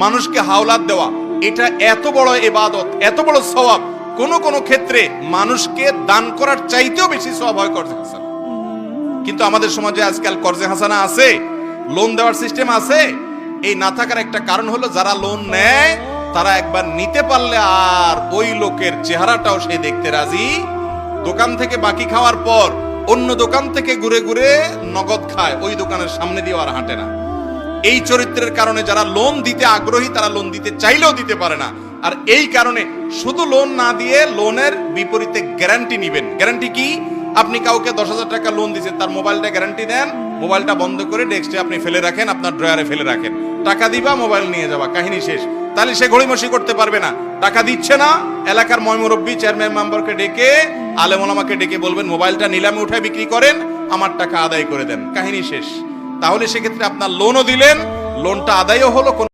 মানুষকে হাওলাত দেওয়া, এটা এত বড় ইবাদত, এত বড় সওয়াব, কোন কোন ক্ষেত্রে মানুষকে দান করার চাইতেও বেশি সওয়াব হয় কর্জে হাসানা। কিন্তু আমাদের সমাজে আজকাল কর্জে হাসানা আছে, লোন দেওয়ার সিস্টেম আছে। এই না থাকার একটা কারণ হলো যারা লোন নেয় তারা একবার নিতে পারলে আর ওই লোকের চেহারাটাও সে দেখতে রাজি। দোকান থেকে বাকি খাওয়ার পর অন্য দোকান থেকে ঘুরে ঘুরে নগদ খায়, ওই দোকানের সামনে দিয়ে আর হাঁটে না। এই চরিত্রের কারণে যারা লোন দিতে আগ্রহী তারা লোন দিতে চাইলেও দিতে পারে না। আর এই কারণে শুধু লোন না দিয়ে লোনের বিপরীতে গ্যারান্টি নিবেন। গ্যারান্টি কি? আপনি কাউকে 10,000 টাকা লোন দিয়েছেন, তার মোবাইলটা গ্যারান্টি দেন, মোবাইলটা বন্ধ করে ডেস্কে আপনি ফেলে রাখেন, আপনার ড্রয়ারে ফেলে রাখেন, টাকা দিবা মোবাইল নিয়ে যাবা, কাহিনী শেষ। তাহলে সে গড়িমসি করতে পারবে না। টাকা দিচ্ছে না, এলাকার ময়মুরব্বী চেয়ারম্যান মেম্বারকে ডেকে, আলেম ওলামাকে ডেকে বলবেন মোবাইলটা নিলামে উঠায় বিক্রি করেন, আমার টাকা আদায় করে দেন, কাহিনী শেষ। তাহলে সেক্ষেত্রে আপনার লোনও দিলেন, লোনটা আদায়ও হলো।